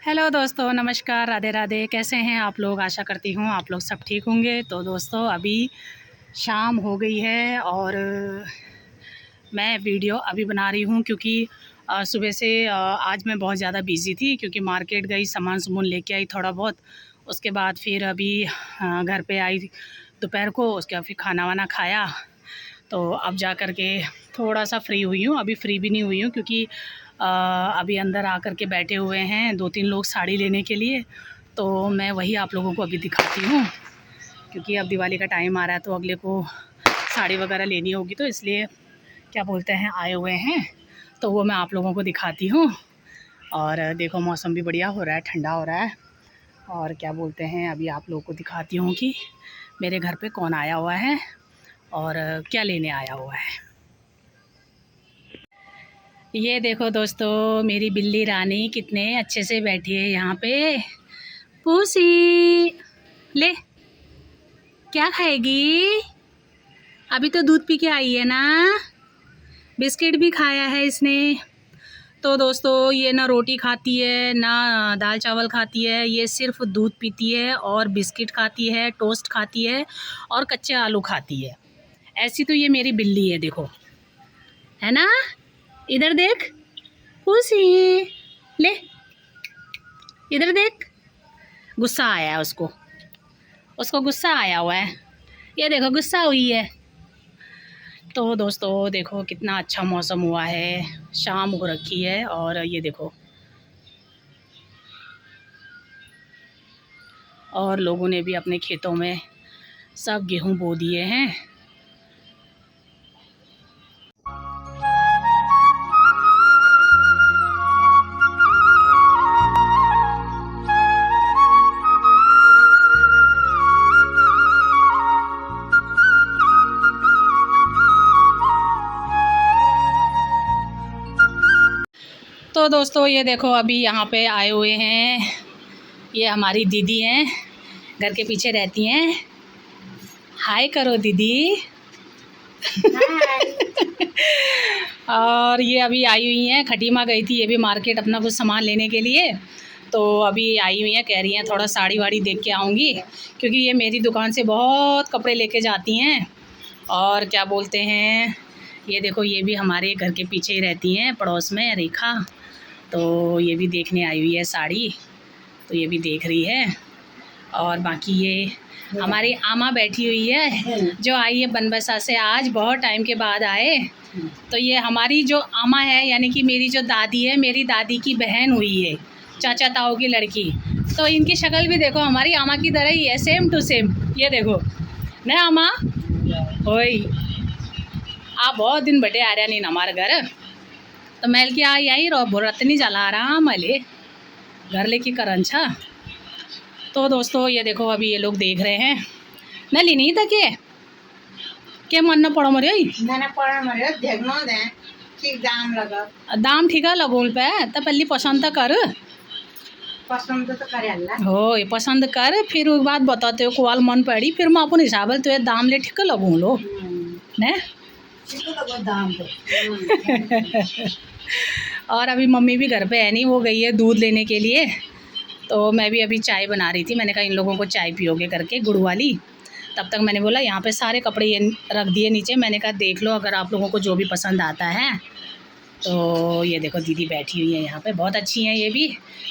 Hello दोस्तों, नमस्कार, राधे राधे। कैसे हैं आप लोग? आशा करती हूँ आप लोग सब ठीक होंगे। तो दोस्तों अभी शाम हो गई है और मैं वीडियो अभी बना रही हूँ क्योंकि सुबह से आज मैं बहुत ज़्यादा बिज़ी थी क्योंकि मार्केट गई, सामान लेके आई थोड़ा बहुत। उसके बाद फिर अभी घर पे आई दोपहर को, उसके बाद फिर खाना वाना खाया। तो अब जा कर के थोड़ा सा फ्री हुई हूँ। अभी फ्री भी नहीं हुई हूँ क्योंकि अभी अंदर आकर के बैठे हुए हैं 2-3 लोग साड़ी लेने के लिए। तो मैं वही आप लोगों को अभी दिखाती हूँ क्योंकि अब दिवाली का टाइम आ रहा है तो अगले को साड़ी वगैरह लेनी होगी, तो इसलिए क्या बोलते हैं आए हुए हैं। तो वो मैं आप लोगों को दिखाती हूँ। और देखो मौसम भी बढ़िया हो रहा है, ठंडा हो रहा है। और क्या बोलते हैं अभी आप लोगों को दिखाती हूँ कि मेरे घर पे कौन आया हुआ है और क्या लेने आया हुआ है। ये देखो दोस्तों, मेरी बिल्ली रानी कितने अच्छे से बैठी है यहाँ पे। पूसी ले, क्या खाएगी? अभी तो दूध पी के आई है ना, बिस्किट भी खाया है इसने। तो दोस्तों ये ना रोटी खाती है ना दाल चावल खाती है, ये सिर्फ दूध पीती है और बिस्किट खाती है, टोस्ट खाती है और कच्चे आलू खाती है। ऐसी तो ये मेरी बिल्ली है, देखो, है ना। इधर देख पूसी, ले इधर देख। गुस्सा आया है उसको, गुस्सा आया हुआ है। ये देखो गुस्सा हुई है। तो दोस्तों देखो कितना अच्छा मौसम हुआ है, शाम हो रखी है और ये देखो और लोगों ने भी अपने खेतों में सब गेहूं बो दिए हैं। तो दोस्तों ये देखो अभी यहाँ पे आए हुए हैं, ये हमारी दीदी हैं, घर के पीछे रहती हैं। हाय करो दीदी। और ये अभी आई हुई हैं, खटीमा गई थी ये भी मार्केट अपना कुछ सामान लेने के लिए। तो अभी आई हुई हैं, कह रही हैं थोड़ा साड़ी वाड़ी देख के आऊँगी क्योंकि ये मेरी दुकान से बहुत कपड़े लेके जाती हैं। और क्या बोलते हैं ये देखो, ये भी हमारे घर के पीछे ही रहती हैं, पड़ोस में रेखा। तो ये भी देखने आई हुई है साड़ी, तो ये भी देख रही है। और बाकी ये हमारी आमा बैठी हुई है जो आई है बनबसा से, आज बहुत टाइम के बाद आए। तो ये हमारी जो आमा है यानी कि मेरी जो दादी है, मेरी दादी की बहन हुई है, चाचा ताऊ की लड़की। तो इनकी शक्ल भी देखो हमारी आमा की तरह ही है, सेम टू सेम। ये देखो ना आमा ओई, आप बहुत दिन बटे आ रहा नहीं हमारे घर। तो मैल की आई आई रो बोरत नहीं जला रहा मले घर लेके करंछा। तो दोस्तों ये देखो अभी ये लोग देख रहे हैं न ली नहीं था के मन न पड़ो मरे दाम ठीक है लगोल पे तो पहले पसंद तो कर, हो पसंद कर, फिर उसके बाद बताते हो कोवाल मन पड़ी, फिर मैं अपन हिसाब से तो दाम ले ठीक लगू लो ने। और अभी मम्मी भी घर पे है नहीं, वो गई है दूध लेने के लिए। तो मैं भी अभी चाय बना रही थी, मैंने कहा इन लोगों को चाय पियोगे करके गुड़ वाली। तब तक मैंने बोला यहाँ पे सारे कपड़े ये रख दिए नीचे, मैंने कहा देख लो अगर आप लोगों को जो भी पसंद आता है। तो ये देखो दीदी बैठी हुई है यहाँ पे, बहुत अच्छी हैं ये भी,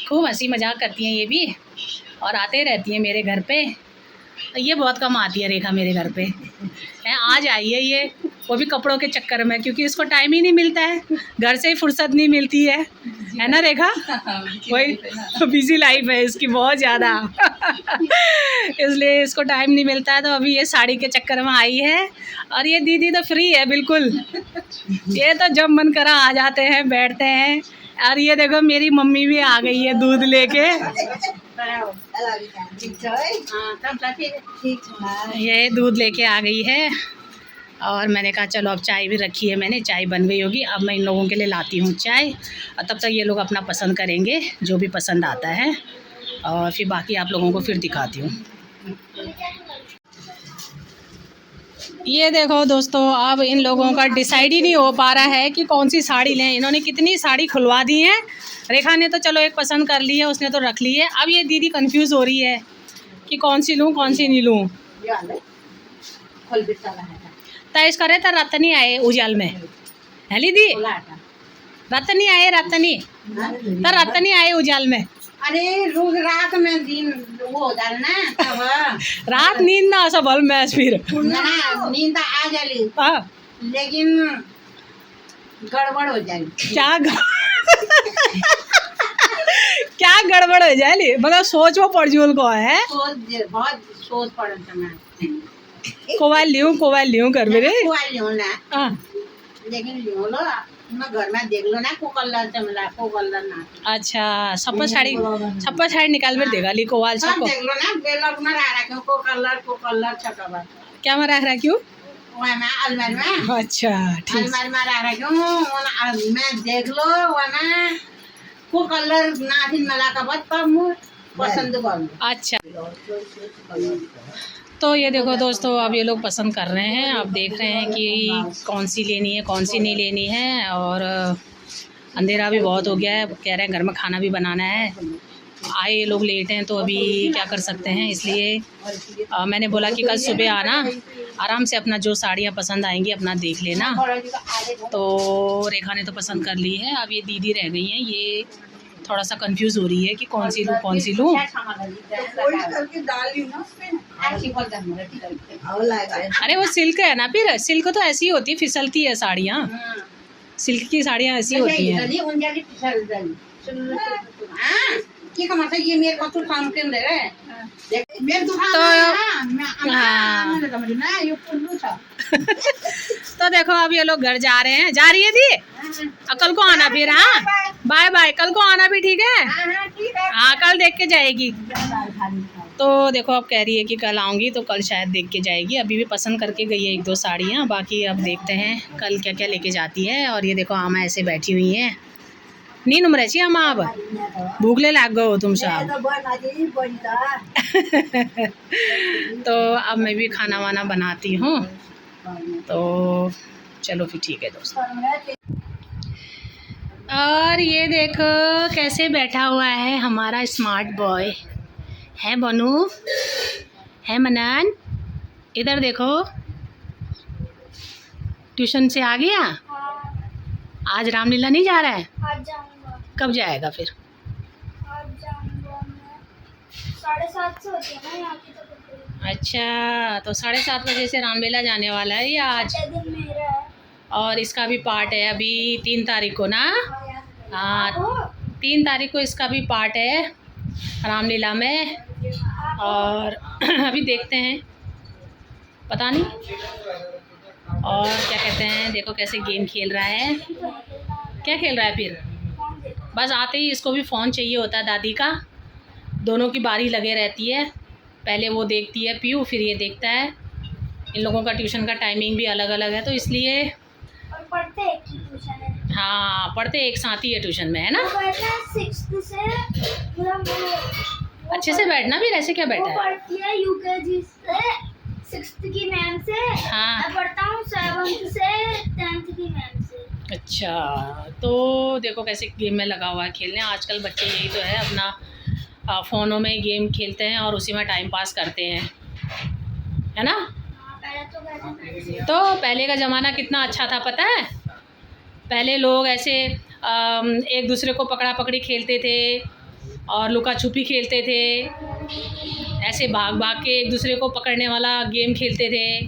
खूब हंसी मजाक करती हैं ये भी और आते रहती हैं मेरे घर पे। ये बहुत कम आती है रेखा मेरे घर पे है, आज आई है ये, वो भी कपड़ों के चक्कर में क्योंकि इसको टाइम ही नहीं मिलता है, घर से ही फुर्सत नहीं मिलती है ना रेखा। वही बिजी लाइफ है इसकी बहुत ज़्यादा इसलिए इसको टाइम नहीं मिलता है। तो अभी ये साड़ी के चक्कर में आई है और ये दीदी तो फ्री है बिल्कुल, ये तो जब मन करा आ जाते हैं, बैठते हैं। और ये देखो मेरी मम्मी भी आ गई है दूध लेके, ये दूध लेके आ गई है। और मैंने कहा चलो अब चाय भी रखी है, मैंने चाय बन गई होगी, अब मैं इन लोगों के लिए लाती हूँ चाय और तब तक ये लोग अपना पसंद करेंगे जो भी पसंद आता है और फिर बाकी आप लोगों को फिर दिखाती हूँ। ये देखो दोस्तों, अब इन लोगों का डिसाइड ही नहीं हो पा रहा है कि कौन सी साड़ी लें। इन्होंने कितनी साड़ी खुलवा दी है। रेखा ने तो चलो एक पसंद कर ली है, उसने तो रख ली है। अब ये दीदी कंफ्यूज हो रही है कि कौन सी लूँ कौन सी नहीं लूँ। तयस करे तो रत नहीं आए उजाल में है दी रत नहीं आए रत नहीं आए उजाल में। अरे रोज रात में दिन वो हो जाए ना तब रात नींद ना सब भल मैच फिर ना नींद आ जाली लेकिन गड़बड़ हो जाए। क्या गड़बड़ हो जाए मतलब सोच वो पड़ जूल को है बहुत सोच पड़े कोवाल लियो कर मेरे लियो ना लेकिन लियो लो मैं घर में देख लो ना को कलर चमला को कलर ना। अच्छा सप्पा साड़ी निकाल में देगा ली कोवाल सब देख लो ना बेलर में रख रहा को कलर छका बात क्या में रख रहा क्यों वहाँ में अलमारी में। अच्छा ठीक अलमारी में रख रहा क्यों मैं देख लो वहाँ को कलर ना दिन मिला का बात तब मुझे पसंद करूँ। अच्छा तो ये देखो दोस्तों, अब ये लोग पसंद कर रहे हैं। अब देख रहे हैं कि कौन सी लेनी है कौन सी नहीं लेनी है। और अंधेरा भी बहुत हो गया है, कह रहे हैं घर में खाना भी बनाना है। आए ये लोग लेट हैं तो अभी क्या कर सकते हैं, इसलिए मैंने बोला कि कल सुबह आना, आराम से अपना जो साड़ियाँ पसंद आएंगी अपना देख लेना। तो रेखा ने तो पसंद कर ली है। अब ये दीदी रह गई हैं, ये थोड़ा सा कंफ्यूज हो रही है कि कौन सी लूँ कौन सी लूँ। अरे वो सिल्क है ना, फिर सिल्क तो ऐसी होती है, फिसलती है साड़ियाँ। सिल्क की साड़ियाँ ऐसी होती हैं। ये मेरे को तो काम के अंदर है मेरे दुकान तो देखो अब ये लोग घर जा रहे हैं, जा रही है दी। कल को आना फिर। हाँ बाय बाय, कल को आना भी ठीक है। हाँ कल देख के जाएगी। तो देखो अब कह रही है कि कल आऊँगी, तो कल शायद देख के जाएगी। अभी भी पसंद करके गई है 1-2 साड़ियाँ, बाकी अब देखते हैं कल क्या क्या लेके जाती है। और ये देखो आमा ऐसे बैठी हुई हैं, नी नुम रही हम अब भूखले लाग गए हो तुम सब। तो अब मैं भी खाना वाना बनाती हूँ, तो चलो फिर ठीक है दोस्तों। और ये देखो कैसे बैठा हुआ है हमारा स्मार्ट बॉय है। बनू है मनन, इधर देखो ट्यूशन से आ गया। आज रामलीला नहीं जा रहा है? आज जाऊंगा। कब जाएगा फिर? आज जाऊंगा मैं 7:30 से होती है ना यहाँ की तो। अच्छा तो 7:30 बजे से रामलीला जाने वाला है ये आज। दिन मेरा है और इसका भी पार्ट है अभी 3 तारीख को ना। हाँ 3 तारीख को इसका भी पार्ट है रामलीला में। और अभी देखते हैं, पता नहीं। और क्या कहते हैं, देखो कैसे गेम खेल रहा है। क्या खेल रहा है फिर? बस आते ही इसको भी फ़ोन चाहिए होता है दादी का। दोनों की बारी लगे रहती है, पहले वो देखती है पीयू, फिर ये देखता है। इन लोगों का ट्यूशन का टाइमिंग भी अलग अलग है, तो इसलिए। और पढ़ते एक ही ट्यूशन है। हाँ पढ़ते एक साथ ही है ट्यूशन में, है ना। 6th से अच्छे से बैठना भी, ऐसे क्या बैठा है? पढ़ती है यूकेजी से 6th की मैम से। हाँ मैं पढ़ता हूँ 7th से 10th की मैम से। अच्छा तो देखो कैसे गेम में लगा हुआ है खेलने। आजकल बच्चे यही तो है, अपना फ़ोनों में गेम खेलते हैं और उसी में टाइम पास करते हैं, है ना। तो पहले का ज़माना कितना अच्छा था पता है। पहले लोग ऐसे एक दूसरे को पकड़ा पकड़ी खेलते थे और लुका छुपी खेलते थे, ऐसे भाग भाग के एक दूसरे को पकड़ने वाला गेम खेलते थे।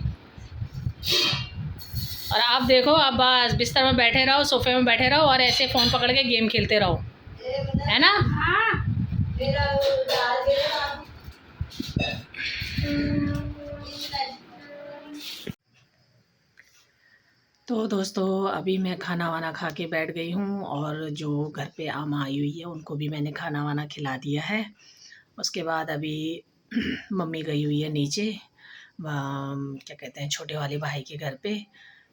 और आप देखो, अब बस बिस्तर में बैठे रहो, सोफे में बैठे रहो और ऐसे फ़ोन पकड़ के गेम खेलते रहो, है ना। तो दोस्तों अभी मैं खाना वाना खा के बैठ गई हूँ, और जो घर पे आमा आई हुई है उनको भी मैंने खाना वाना खिला दिया है। उसके बाद अभी मम्मी गई हुई है नीचे, क्या कहते हैं, छोटे वाले भाई के घर पे,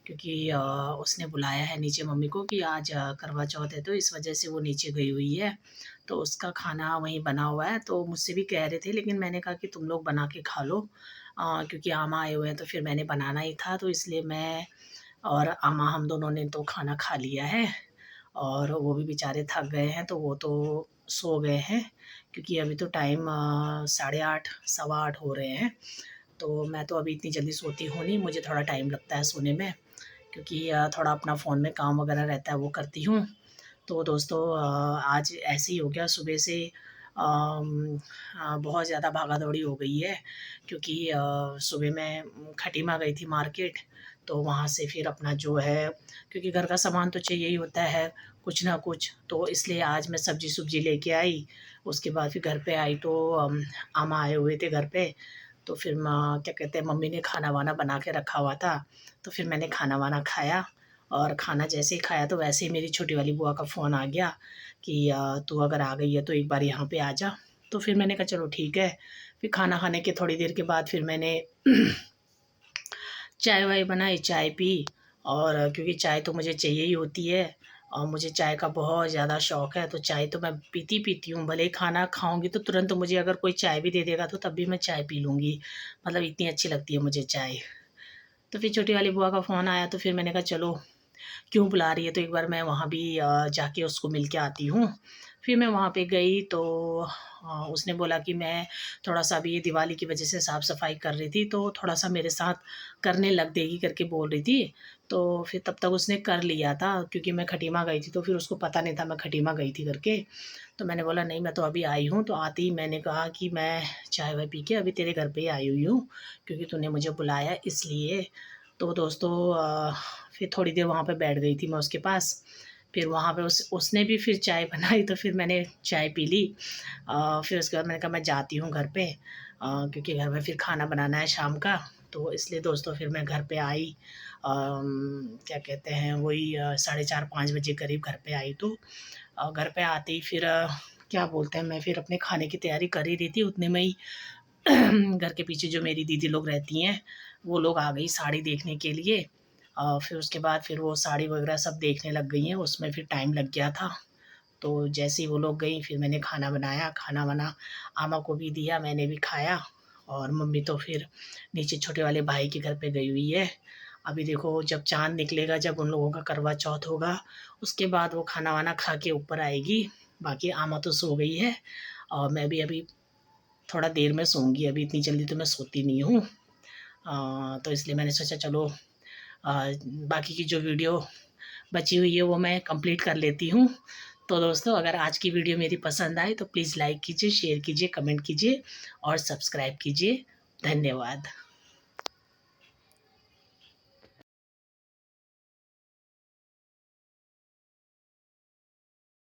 क्योंकि उसने बुलाया है नीचे मम्मी को कि आज करवा चौथ है, तो इस वजह से वो नीचे गई हुई है। तो उसका खाना वहीं बना हुआ है। तो मुझसे भी कह रहे थे, लेकिन मैंने कहा कि तुम लोग बना के खा लो, क्योंकि आमा आए हुए हैं तो फिर मैंने बनाना ही था, तो इसलिए मैं और आमा हम दोनों ने तो खाना खा लिया है। और वो भी बेचारे थक गए हैं तो वो तो सो गए हैं, क्योंकि अभी तो टाइम 8:30 8:15 हो रहे हैं। तो मैं तो अभी इतनी जल्दी सोती हूँ नहीं, मुझे थोड़ा टाइम लगता है सोने में, क्योंकि थोड़ा अपना फ़ोन में काम वगैरह रहता है वो करती हूँ। तो दोस्तों आज ऐसे ही हो गया, सुबह से बहुत ज़्यादा भागा दौड़ी हो गई है, क्योंकि सुबह मैं खटीमा गई थी मार्केट, तो वहाँ से फिर अपना जो है, क्योंकि घर का सामान तो चाहिए ही होता है कुछ ना कुछ, तो इसलिए आज मैं सब्ज़ी सुब्जी लेके आई। उसके बाद फिर घर पे आई तो आमा आए हुए थे घर पे, तो फिर क्या कहते हैं, मम्मी ने खाना वाना बना के रखा हुआ था, तो फिर मैंने खाना वाना खाया। और खाना जैसे ही खाया तो वैसे ही मेरी छोटी वाली बुआ का फ़ोन आ गया कि तू अगर आ गई है तो एक बार यहाँ पे आ जा। तो फिर मैंने कहा चलो ठीक है। फिर खाना खाने के थोड़ी देर के बाद फिर मैंने चाय वाय बनाई, चाय पी। और क्योंकि चाय तो मुझे चाहिए ही होती है, और मुझे चाय का बहुत ज़्यादा शौक़ है, तो चाय तो मैं पीती हूँ। भले ही खाना खाऊँगी तो तुरंत मुझे अगर कोई चाय भी दे देगा तो तब भी मैं चाय पी लूँगी, मतलब इतनी अच्छी लगती है मुझे चाय। तो फिर छोटी वाली बुआ का फ़ोन आया तो फिर मैंने कहा चलो, क्यों बुला रही है तो एक बार मैं वहाँ भी जाके उसको मिल के आती हूँ। फिर मैं वहाँ पे गई तो उसने बोला कि मैं थोड़ा-सा अभी ये दिवाली की वजह से साफ़-सफ़ाई कर रही थी, तो थोड़ा-सा मेरे साथ करने लग देगी करके बोल रही थी। तो फिर तब तक उसने कर लिया था, क्योंकि मैं खटीमा गई थी तो फिर उसको पता नहीं था मैं खटीमा गई थी करके। तो मैंने बोला नहीं, मैं तो अभी आई हूँ। तो आते ही मैंने कहा कि मैं चाय-वाय पी के अभी तेरे घर पे ही आई हुई हूँ, क्योंकि तूने मुझे बुलाया इसलिए। तो दोस्तों फिर थोड़ी देर वहाँ पे बैठ गई थी मैं उसके पास। फिर वहाँ पे उसने भी फिर चाय बनाई तो फिर मैंने चाय पी ली। फिर उसके बाद मैंने कहा मैं जाती हूँ घर पे, क्योंकि घर में फिर खाना बनाना है शाम का। तो इसलिए दोस्तों फिर मैं घर पे आई, क्या कहते हैं, वही 4:30 5 बजे करीब घर पे आई। तो घर पे आते ही फिर क्या बोलते हैं, मैं फिर अपने खाने की तैयारी कर ही रही थी, उतने में ही घर के पीछे जो मेरी दीदी लोग रहती हैं वो लोग आ गई साड़ी देखने के लिए। फिर उसके बाद फिर वो साड़ी वगैरह सब देखने लग गई हैं, उसमें फिर टाइम लग गया था। तो जैसे ही वो लोग गई फिर मैंने खाना बनाया, खाना वाना आमा को भी दिया, मैंने भी खाया। और मम्मी तो फिर नीचे छोटे वाले भाई के घर पे गई हुई है। अभी देखो जब चाँद निकलेगा, जब उन लोगों का करवा चौथ होगा, उसके बाद वो खाना वाना खा के ऊपर आएगी। बाकी आमा तो सो गई है और मैं भी अभी थोड़ा देर में सोऊंगी, अभी इतनी जल्दी तो मैं सोती नहीं हूँ। तो इसलिए मैंने सोचा चलो बाकी की जो वीडियो बची हुई है वो मैं कंप्लीट कर लेती हूँ। तो दोस्तों अगर आज की वीडियो मेरी पसंद आए तो प्लीज़ लाइक कीजिए, शेयर कीजिए, कमेंट कीजिए और सब्सक्राइब कीजिए। धन्यवाद।